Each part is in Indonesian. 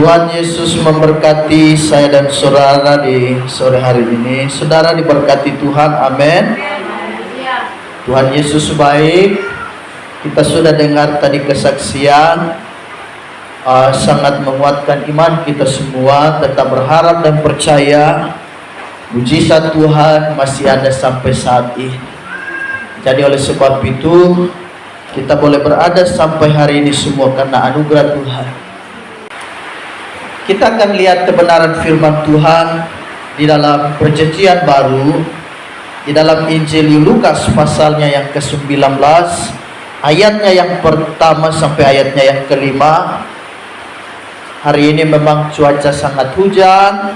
Tuhan Yesus memberkati saya dan saudara di sore hari ini. Saudara diberkati Tuhan, amin. Tuhan Yesus baik. Kita sudah dengar tadi kesaksian, sangat menguatkan iman kita semua. Tetap berharap dan percaya mujizat Tuhan masih ada sampai saat ini. Jadi oleh sebab itu kita boleh berada sampai hari ini semua karena anugerah Tuhan. Kita akan lihat kebenaran firman Tuhan di dalam perjanjian baru, di dalam Injil Lukas pasalnya yang ke-19, ayatnya yang pertama sampai ayatnya yang kelima. Hari ini memang cuaca sangat hujan,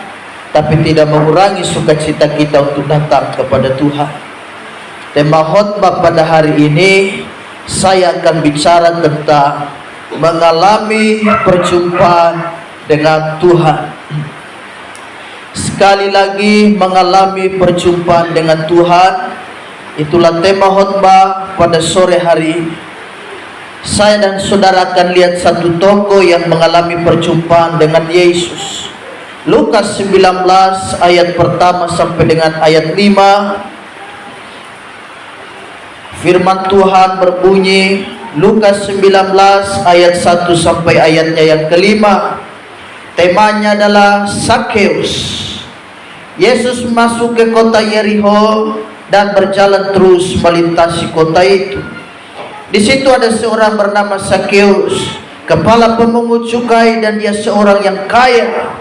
tapi tidak mengurangi sukacita kita untuk datang kepada Tuhan. Tema khotbah pada hari ini, saya akan bicara tentang mengalami perjumpaan dengan Tuhan. Sekali lagi, mengalami perjumpaan dengan Tuhan. Itulah tema khotbah pada sore hari ini. Saya dan saudara akan lihat satu tokoh yang mengalami perjumpaan dengan Yesus. Lukas 19 ayat pertama sampai dengan ayat 5. Firman Tuhan berbunyi, Lukas 19 ayat 1 sampai ayatnya yang kelima. Temanya adalah Sakeus. Yesus masuk ke kota Yerikho dan berjalan terus melintasi kota itu. Di situ ada seorang bernama Sakeus, kepala pemungut cukai, dan dia seorang yang kaya.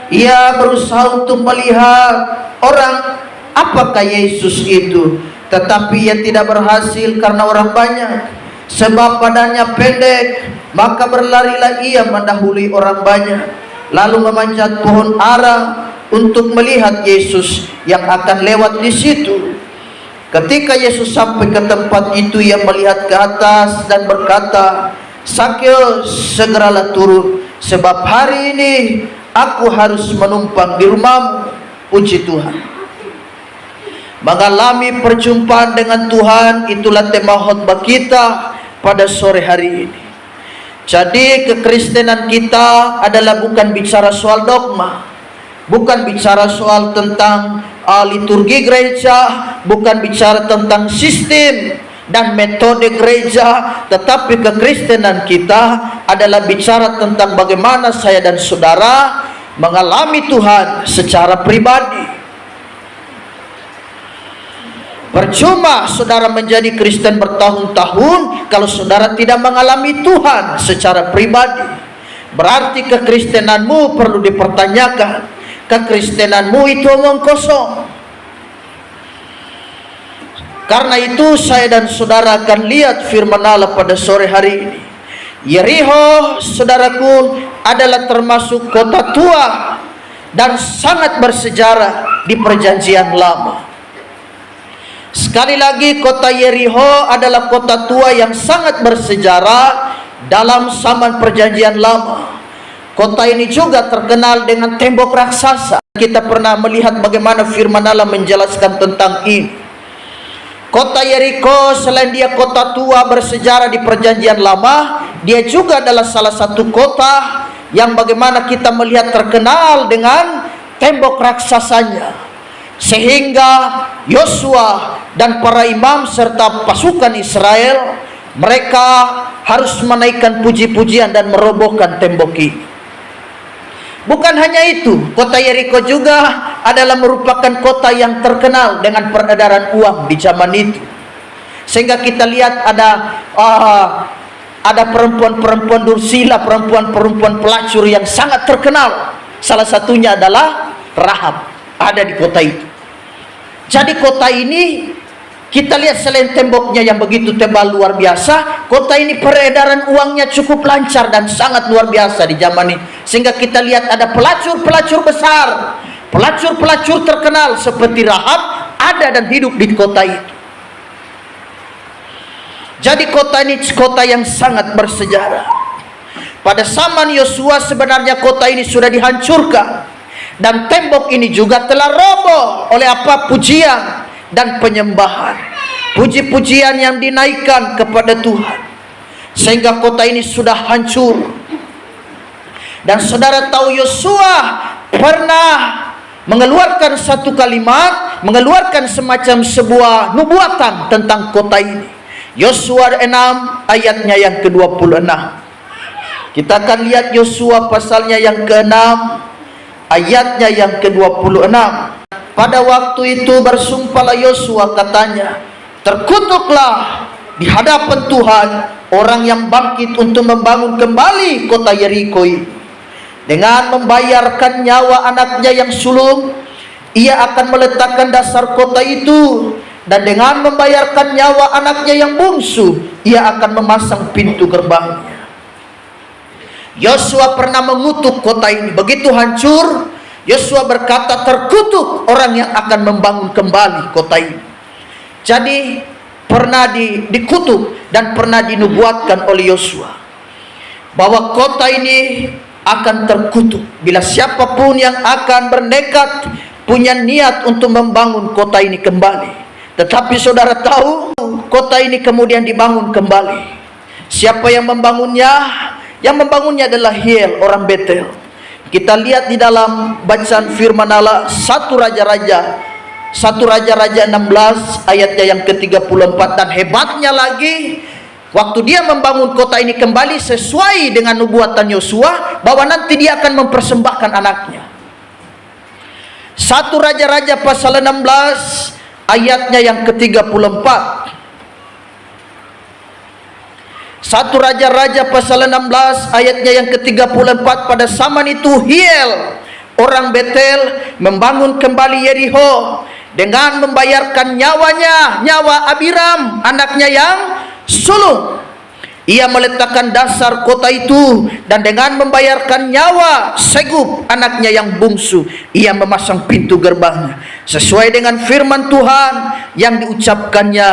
Ia berusaha untuk melihat orang apakah Yesus itu, tetapi ia tidak berhasil karena orang banyak. Sebab badannya pendek, maka berlarilah ia mendahului orang banyak, lalu memanjat pohon ara untuk melihat Yesus yang akan lewat di situ. Ketika Yesus sampai ke tempat itu, ia melihat ke atas dan berkata, "Sakeus, segeralah turun, sebab hari ini aku harus menumpang di rumahmu." Puji Tuhan. Mengalami perjumpaan dengan Tuhan, itulah tema khotbah kita pada sore hari ini. Jadi kekristenan kita adalah bukan bicara soal dogma, bukan bicara soal tentang liturgi gereja, bukan bicara tentang sistem dan metode gereja, tetapi kekristenan kita adalah bicara tentang bagaimana saya dan saudara mengalami Tuhan secara pribadi. Percuma saudara menjadi Kristen bertahun-tahun kalau saudara tidak mengalami Tuhan secara pribadi. Berarti kekristenanmu perlu dipertanyakan. Kekristenanmu itu omong kosong. Karena itu saya dan saudara akan lihat firman Allah pada sore hari ini. Yerikho, saudaraku, adalah termasuk kota tua dan sangat bersejarah di perjanjian lama. Sekali lagi, kota Yerikho adalah kota tua yang sangat bersejarah dalam zaman perjanjian lama. Kota ini juga terkenal dengan tembok raksasa. Kita pernah melihat bagaimana firman Allah menjelaskan tentang ini. Kota Yerikho, selain dia kota tua bersejarah di perjanjian lama, dia juga adalah salah satu kota yang bagaimana kita melihat terkenal dengan tembok raksasanya. Sehingga Yosua dan para imam serta pasukan Israel, mereka harus menaikkan puji-pujian dan merobohkan tembok ini. Bukan hanya itu, kota Yerikho juga adalah merupakan kota yang terkenal dengan peredaran uang di zaman itu. Sehingga kita lihat ada perempuan-perempuan dursila, perempuan-perempuan pelacur yang sangat terkenal. Salah satunya adalah Rahab, ada di kota itu. Jadi kota ini, kita lihat selain temboknya yang begitu tebal luar biasa, kota ini peredaran uangnya cukup lancar dan sangat luar biasa di zaman ini. Sehingga kita lihat ada pelacur-pelacur besar, pelacur-pelacur terkenal seperti Rahab ada dan hidup di kota itu. Jadi kota ini kota yang sangat bersejarah. Pada zaman Yosua sebenarnya kota ini sudah dihancurkan. Dan tembok ini juga telah roboh oleh pujian dan penyembahan. Puji-pujian yang dinaikkan kepada Tuhan. Sehingga kota ini sudah hancur. Dan saudara tahu Yosua pernah mengeluarkan satu kalimat, mengeluarkan semacam sebuah nubuatan tentang kota ini. Yosua 6 ayatnya yang ke-26. Kita akan lihat Yosua pasalnya yang ke-6 ayatnya yang ke-26. Pada waktu itu bersumpahlah Yosua, katanya, terkutuklah di hadapan Tuhan orang yang bangkit untuk membangun kembali kota Yeriko ini. Dengan membayarkan nyawa anaknya yang sulung, ia akan meletakkan dasar kota itu. Dan dengan membayarkan nyawa anaknya yang bungsu, ia akan memasang pintu gerbangnya. Yosua pernah mengutuk kota ini. Begitu hancur, Yosua berkata, terkutuk orang yang akan membangun kembali kota ini. Jadi pernah dikutuk dan pernah dinubuatkan oleh Yosua bahwa kota ini akan terkutuk bila siapapun yang akan bernekat punya niat untuk membangun kota ini kembali. Tetapi saudara tahu, kota ini kemudian dibangun kembali. Siapa yang membangunnya? Yang membangunnya adalah Hiel, orang Betel. Kita lihat di dalam bacaan firman Allah 1 Raja-Raja 16 ayatnya yang ke-34. Dan hebatnya lagi, waktu dia membangun kota ini kembali sesuai dengan nubuatan Yosua bahwa nanti dia akan mempersembahkan anaknya. 1 Raja-Raja pasal 16 ayatnya yang ke-34. 1 Raja-Raja pasal 16 ayatnya yang ke-34. Pada zaman itu Hiel, orang Betel, membangun kembali Yeriho dengan membayarkan nyawa Abiram, anaknya yang sulung. Ia meletakkan dasar kota itu, dan dengan membayarkan nyawa Segub, anaknya yang bungsu, ia memasang pintu gerbangnya sesuai dengan firman Tuhan yang diucapkannya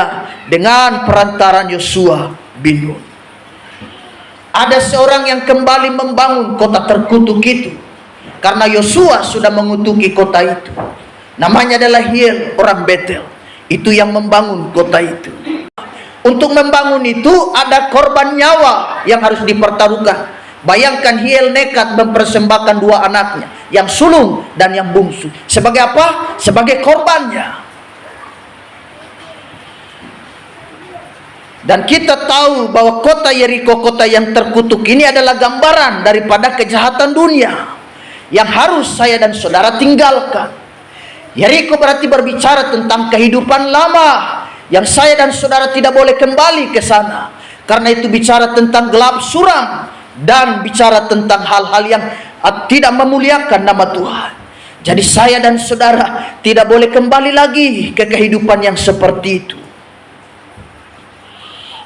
dengan perantaran Yosua bin Nun. Ada seorang yang kembali membangun kota terkutuk itu karena Yosua sudah mengutuki kota itu. Namanya adalah Hiel, orang Betel. Itu yang membangun kota itu. Untuk membangun itu ada korban nyawa yang harus dipertaruhkan. Bayangkan Hiel nekat mempersembahkan 2 anaknya, yang sulung dan yang bungsu. Sebagai apa? Sebagai korbannya. Dan kita tahu bahwa kota Yeriko, kota yang terkutuk ini adalah gambaran daripada kejahatan dunia yang harus saya dan saudara tinggalkan. Yeriko berarti berbicara tentang kehidupan lama yang saya dan saudara tidak boleh kembali ke sana. Karena itu bicara tentang gelap suram dan bicara tentang hal-hal yang tidak memuliakan nama Tuhan. Jadi saya dan saudara tidak boleh kembali lagi ke kehidupan yang seperti itu.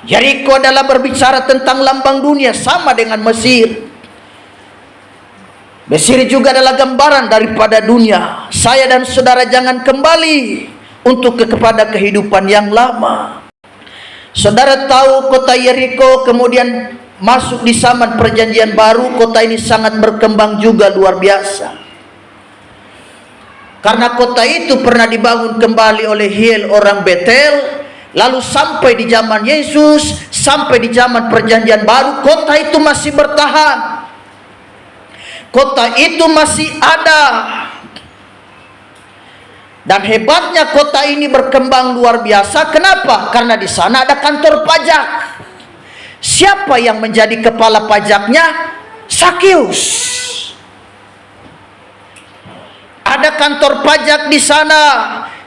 Yeriko adalah berbicara tentang lambang dunia, sama dengan Mesir. Mesir juga adalah gambaran daripada dunia. Saya dan saudara jangan kembali untuk kepada kehidupan yang lama. Saudara tahu kota Yeriko kemudian masuk di zaman perjanjian baru. Kota ini sangat berkembang juga luar biasa. Karena kota itu pernah dibangun kembali oleh Hiel, orang Betel. Lalu sampai di zaman Yesus, sampai di zaman perjanjian baru, kota itu masih bertahan. Kota itu masih ada. Dan hebatnya kota ini berkembang luar biasa. Kenapa? Karena di sana ada kantor pajak. Siapa yang menjadi kepala pajaknya? Sakeus. Ada kantor pajak di sana.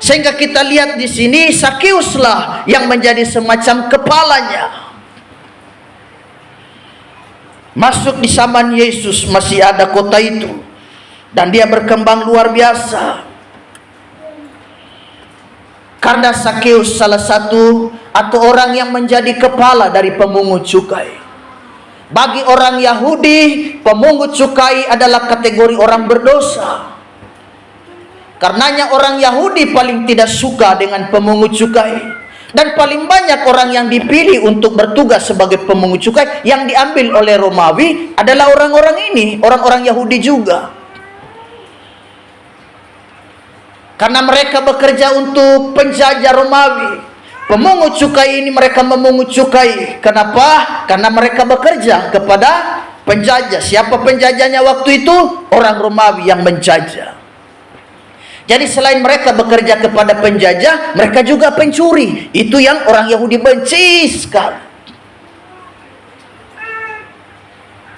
Sehingga kita lihat di sini Sakeuslah yang menjadi semacam kepalanya. Masuk di zaman Yesus masih ada kota itu, dan dia berkembang luar biasa. Karena Sakeus salah satu atau orang yang menjadi kepala dari pemungut cukai. Bagi orang Yahudi, pemungut cukai adalah kategori orang berdosa. Karenanya orang Yahudi paling tidak suka dengan pemungut cukai. Dan paling banyak orang yang dipilih untuk bertugas sebagai pemungut cukai yang diambil oleh Romawi adalah orang-orang ini, orang-orang Yahudi juga. Karena mereka bekerja untuk penjajah Romawi. Pemungut cukai ini mereka memungut cukai. Kenapa? Karena mereka bekerja kepada penjajah. Siapa penjajahnya waktu itu? Orang Romawi yang menjajah. Jadi selain mereka bekerja kepada penjajah, mereka juga pencuri. Itu yang orang Yahudi benci sekali.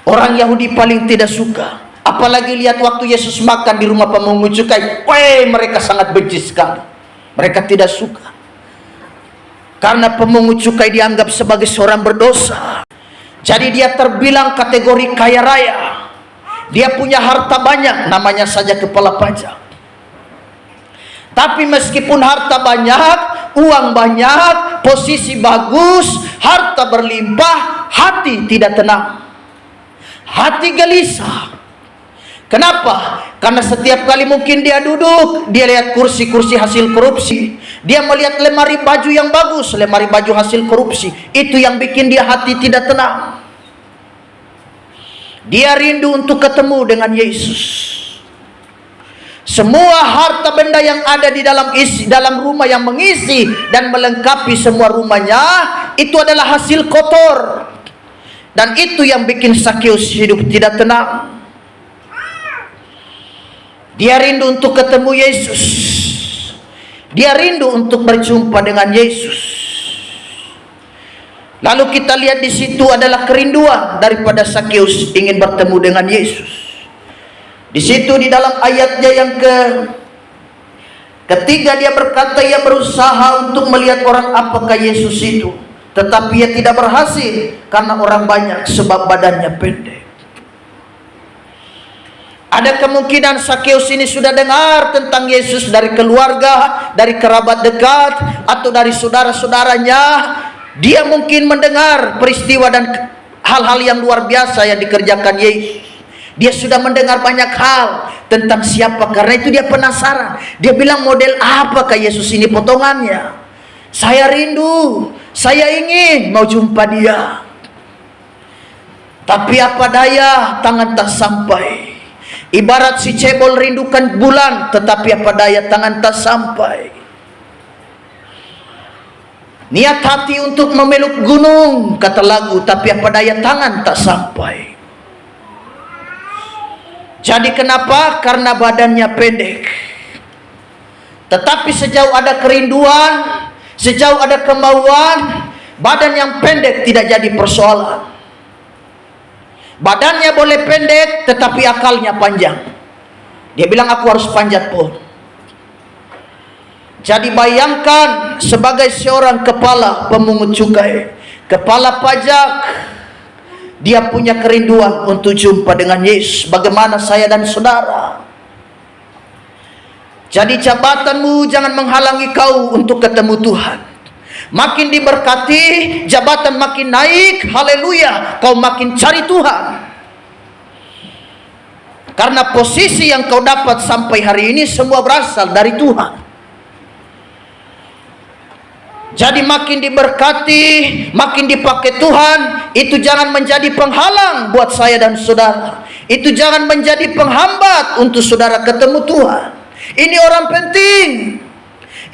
Orang Yahudi paling tidak suka. Apalagi lihat waktu Yesus makan di rumah pemungut cukai. Mereka sangat benci sekali. Mereka tidak suka. Karena pemungut cukai dianggap sebagai seorang berdosa. Jadi dia terbilang kategori kaya raya. Dia punya harta banyak, namanya saja kepala pajak. Tapi meskipun harta banyak, uang banyak, posisi bagus, harta berlimpah, hati tidak tenang. Hati gelisah. Kenapa? Karena setiap kali mungkin dia duduk, dia lihat kursi-kursi hasil korupsi. Dia melihat lemari baju yang bagus, lemari baju hasil korupsi. Itu yang bikin dia hati tidak tenang. Dia rindu untuk ketemu dengan Yesus. Semua harta benda yang ada di dalam rumah yang mengisi dan melengkapi semua rumahnya, itu adalah hasil kotor. Dan itu yang bikin Zakeus hidup tidak tenang. Dia rindu untuk ketemu Yesus. Dia rindu untuk berjumpa dengan Yesus. Lalu kita lihat di situ adalah kerinduan daripada Zakeus ingin bertemu dengan Yesus. Di situ di dalam ayatnya yang ketiga dia berkata, ia berusaha untuk melihat orang apakah Yesus itu, tetapi ia tidak berhasil karena orang banyak, sebab badannya pendek. Ada kemungkinan Zakeus ini sudah dengar tentang Yesus dari keluarga, dari kerabat dekat, atau dari saudara-saudaranya. Dia mungkin mendengar peristiwa dan hal-hal yang luar biasa yang dikerjakan Yesus. Dia sudah mendengar banyak hal tentang siapa, karena itu dia penasaran. Dia bilang, model apakah Yesus ini potongannya? Saya rindu, saya ingin mau jumpa dia. Tapi apa daya, tangan tak sampai. Ibarat si cebol rindukan bulan, tetapi apa daya, tangan tak sampai. Niat hati untuk memeluk gunung, kata lagu, tapi apa daya, tangan tak sampai. Jadi kenapa? Karena badannya pendek. Tetapi sejauh ada kerinduan, sejauh ada kemauan, badan yang pendek tidak jadi persoalan. Badannya boleh pendek, tetapi akalnya panjang. Dia bilang, aku harus panjat pohon. Jadi bayangkan sebagai seorang kepala pemungut cukai, kepala pajak, dia punya kerinduan untuk jumpa dengan Yesus. Bagaimana saya dan saudara? Jadi jabatanmu jangan menghalangi kau untuk ketemu Tuhan. Makin diberkati, jabatan makin naik, haleluya, kau makin cari Tuhan. Karena posisi yang kau dapat sampai hari ini semua berasal dari Tuhan. Jadi makin diberkati, makin dipakai Tuhan, itu jangan menjadi penghalang buat saya dan saudara. Itu jangan menjadi penghambat untuk saudara ketemu Tuhan. Ini orang penting.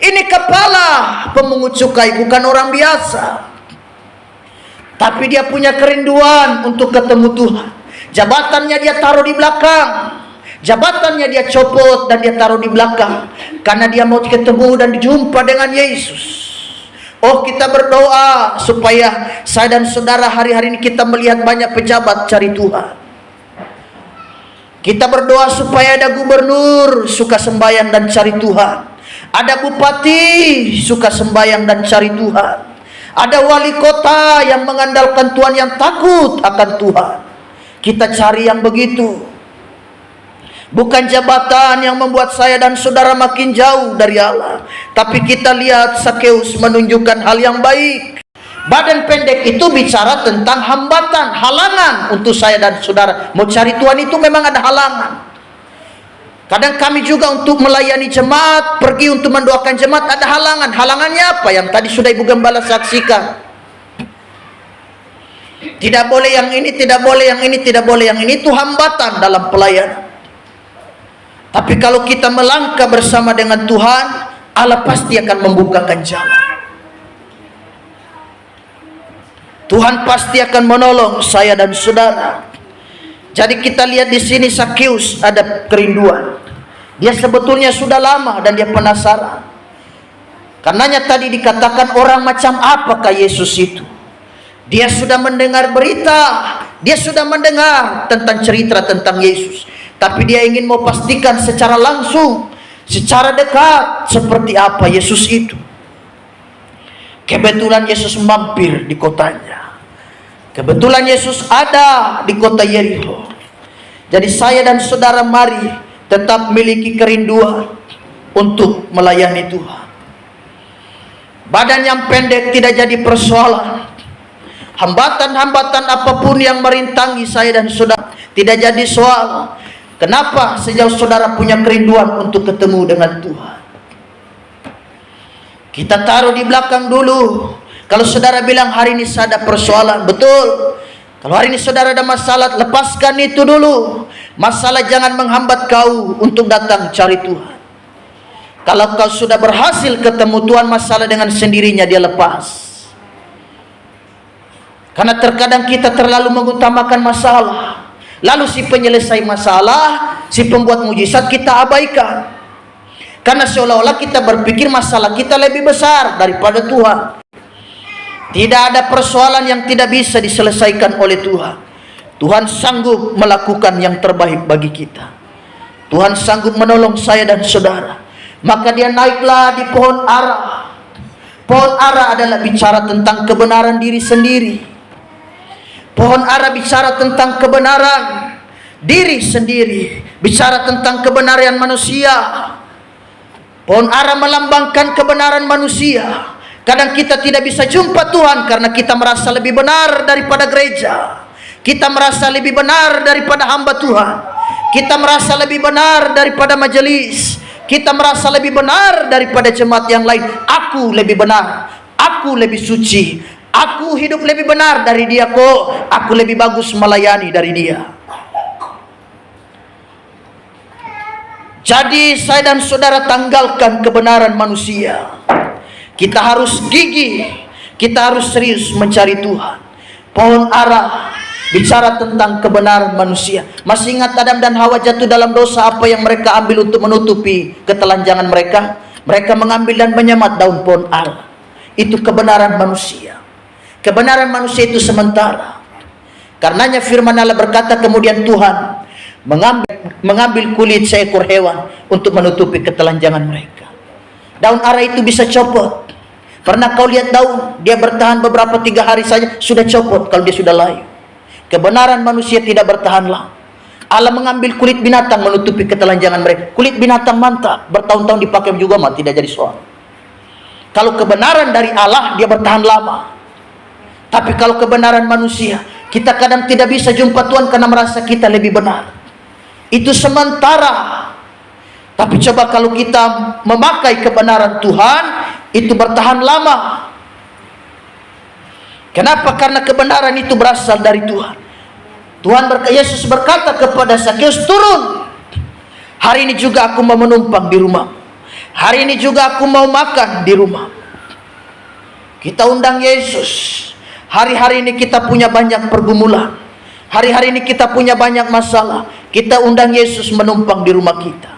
Ini kepala pemungut cukai, bukan orang biasa. Tapi dia punya kerinduan untuk ketemu Tuhan. Jabatannya dia taruh di belakang. Jabatannya dia copot dan dia taruh di belakang. Karena dia mau ketemu dan jumpa dengan Yesus. Oh, kita berdoa supaya saya dan saudara hari-hari ini kita melihat banyak pejabat cari Tuhan. Kita berdoa supaya ada gubernur suka sembahyang dan cari Tuhan. Ada bupati suka sembahyang dan cari Tuhan. Ada wali kota yang mengandalkan Tuhan, yang takut akan Tuhan. Kita cari yang begitu. Bukan jabatan yang membuat saya dan saudara makin jauh dari Allah. Tapi kita lihat Zakeus menunjukkan hal yang baik. Badan pendek itu bicara tentang hambatan, halangan untuk saya dan saudara. Mau cari Tuhan itu memang ada halangan. Kadang kami juga untuk melayani jemaat, pergi untuk mendoakan jemaat, ada halangan. Halangannya apa? Yang tadi sudah Ibu Gembala saksikan. Tidak boleh yang ini, tidak boleh yang ini, tidak boleh yang ini. Itu hambatan dalam pelayanan. Tapi kalau kita melangkah bersama dengan Tuhan, Allah pasti akan membukakan jalan. Tuhan pasti akan menolong saya dan saudara. Jadi kita lihat di sini Sakeus ada kerinduan. Dia sebetulnya sudah lama dan dia penasaran. Karenanya tadi dikatakan orang macam apakah Yesus itu? Dia sudah mendengar berita, dia sudah mendengar tentang cerita tentang Yesus, tapi dia ingin mau pastikan secara langsung, secara dekat seperti apa Yesus itu. Kebetulan Yesus mampir di kotanya. Kebetulan Yesus ada di kota Yeriko. Jadi saya dan saudara mari tetap memiliki kerinduan untuk melayani Tuhan. Badan yang pendek tidak jadi persoalan. Hambatan-hambatan apapun yang merintangi saya dan saudara tidak jadi soal. Kenapa? Sejauh saudara punya kerinduan untuk ketemu dengan Tuhan. Kita taruh di belakang dulu. Kalau saudara bilang hari ini saya ada persoalan, betul. Kalau hari ini saudara ada masalah, lepaskan itu dulu. Masalah jangan menghambat kau untuk datang cari Tuhan. Kalau kau sudah berhasil ketemu Tuhan, masalah dengan sendirinya dia lepas. Karena terkadang kita terlalu mengutamakan masalah, lalu si penyelesai masalah, si pembuat mujizat kita abaikan. Karena seolah-olah kita berpikir masalah kita lebih besar daripada Tuhan. Tidak ada persoalan yang tidak bisa diselesaikan oleh Tuhan. Tuhan sanggup melakukan yang terbaik bagi kita. Tuhan sanggup menolong saya dan saudara. Maka dia naiklah di pohon ara. Pohon ara adalah bicara tentang kebenaran diri sendiri. Pohon ara bicara tentang kebenaran diri sendiri, bicara tentang kebenaran manusia. Pohon ara melambangkan kebenaran manusia. Kadang kita tidak bisa jumpa Tuhan karena kita merasa lebih benar daripada gereja. Kita merasa lebih benar daripada hamba Tuhan. Kita merasa lebih benar daripada majelis. Kita merasa lebih benar daripada jemaat yang lain. Aku lebih benar, aku lebih suci, aku hidup lebih benar dari dia kok. Aku lebih bagus melayani dari dia. Jadi saya dan saudara tanggalkan kebenaran manusia. Kita harus gigih, kita harus serius mencari Tuhan. Pohon ara bicara tentang kebenaran manusia. Masih ingat Adam dan Hawa jatuh dalam dosa, apa yang mereka ambil untuk menutupi ketelanjangan mereka? Mereka mengambil dan menyemat daun pohon ara. Itu kebenaran manusia. Kebenaran manusia itu sementara. Karenanya firman Allah berkata kemudian Tuhan mengambil kulit seekor hewan untuk menutupi ketelanjangan mereka. Daun ara itu bisa copot. Pernah kau lihat daun? Dia bertahan beberapa 3 hari saja sudah copot kalau dia sudah layu. Kebenaran manusia tidak bertahan lama. Allah mengambil kulit binatang menutupi ketelanjangan mereka. Kulit binatang mantap, bertahun-tahun dipakai juga mah tidak jadi soal. Kalau kebenaran dari Allah dia bertahan lama. Tapi kalau kebenaran manusia, kita kadang tidak bisa jumpa Tuhan karena merasa kita lebih benar. Itu sementara. Tapi coba kalau kita memakai kebenaran Tuhan, itu bertahan lama. Kenapa? Karena kebenaran itu berasal dari Tuhan. Yesus berkata kepada Sakeus, turun. Hari ini juga aku mau menumpang di rumah. Hari ini juga aku mau makan di rumah. Kita undang Yesus. Hari-hari ini kita punya banyak pergumulan. Hari-hari ini kita punya banyak masalah. Kita undang Yesus menumpang di rumah kita.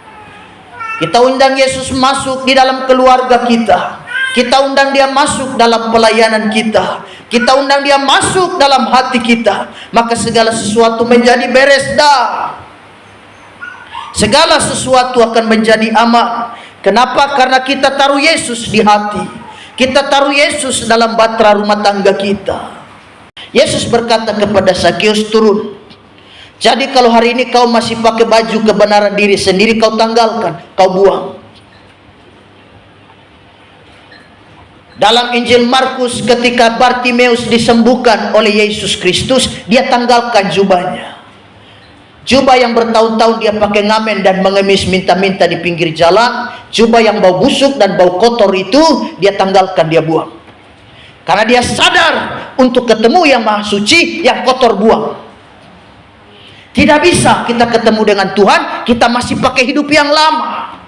Kita undang Yesus masuk di dalam keluarga kita. Kita undang dia masuk dalam pelayanan kita. Kita undang dia masuk dalam hati kita. Maka segala sesuatu menjadi beres dah. Segala sesuatu akan menjadi aman. Kenapa? Karena kita taruh Yesus di hati. Kita taruh Yesus dalam batra rumah tangga kita. Yesus berkata kepada Sakeus, turun. Jadi kalau hari ini kau masih pakai baju kebenaran diri sendiri, kau tanggalkan, kau buang. Dalam Injil Markus ketika Bartimeus disembuhkan oleh Yesus Kristus, dia tanggalkan jubahnya. Jubah yang bertahun-tahun dia pakai ngamen dan mengemis minta-minta di pinggir jalan. Jubah yang bau busuk dan bau kotor itu dia tanggalkan, dia buang. Karena dia sadar untuk ketemu yang maha suci, yang kotor buang. Tidak bisa kita ketemu dengan Tuhan, kita masih pakai hidup yang lama.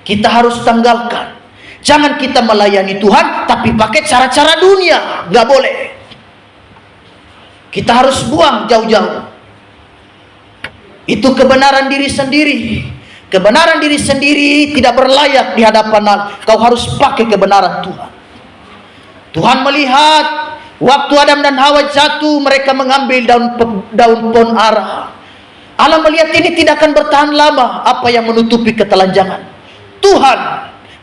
Kita harus tanggalkan. Jangan kita melayani Tuhan tapi pakai cara-cara dunia, nggak boleh. kita harus buang jauh-jauh. Itu kebenaran diri sendiri. Kebenaran diri sendiri tidak berlayak di hadapan Allah. Kau harus pakai kebenaran Tuhan. Tuhan melihat waktu Adam dan Hawa jatuh, mereka mengambil daun pohon ara. Allah melihat ini tidak akan bertahan lama. Apa yang menutupi ketelanjangan? Tuhan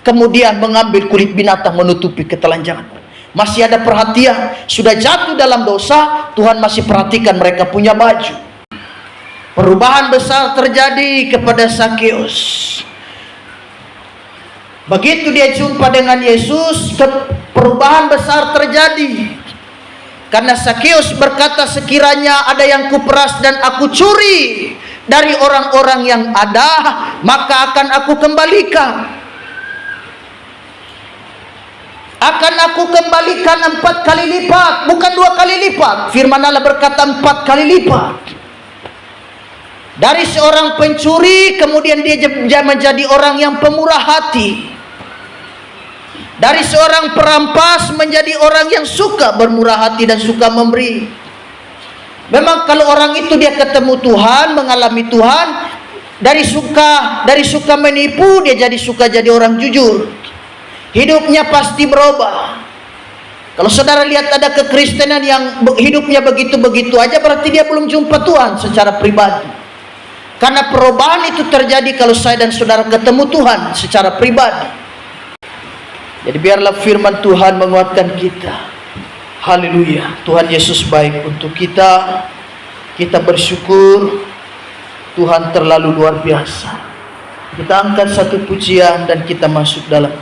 kemudian mengambil kulit binatang menutupi ketelanjangan. Masih ada perhatian. Sudah jatuh dalam dosa, Tuhan masih perhatikan mereka punya baju. Perubahan besar terjadi kepada Sakeus. Begitu dia jumpa dengan Yesus, perubahan besar terjadi. Karena Sakeus berkata, sekiranya ada yang kuperas dan aku curi dari orang-orang yang ada, maka akan aku kembalikan. Akan aku kembalikan 4 kali lipat, bukan 2 kali lipat. Firman Allah berkata 4 kali lipat. Dari seorang pencuri, kemudian dia menjadi orang yang pemurah hati. Dari seorang perampas menjadi orang yang suka bermurah hati dan suka memberi. Memang kalau orang itu dia ketemu Tuhan, mengalami Tuhan, dari suka menipu, dia suka jadi orang jujur. Hidupnya pasti berubah. Kalau saudara lihat ada kekristenan yang hidupnya begitu-begitu aja, berarti dia belum jumpa Tuhan secara pribadi. Karena perubahan itu terjadi kalau saya dan saudara ketemu Tuhan secara pribadi. Jadi biarlah firman Tuhan menguatkan kita. Haleluya. Tuhan Yesus baik untuk kita. Kita bersyukur. Tuhan terlalu luar biasa. Kita angkat satu pujian dan kita masuk dalam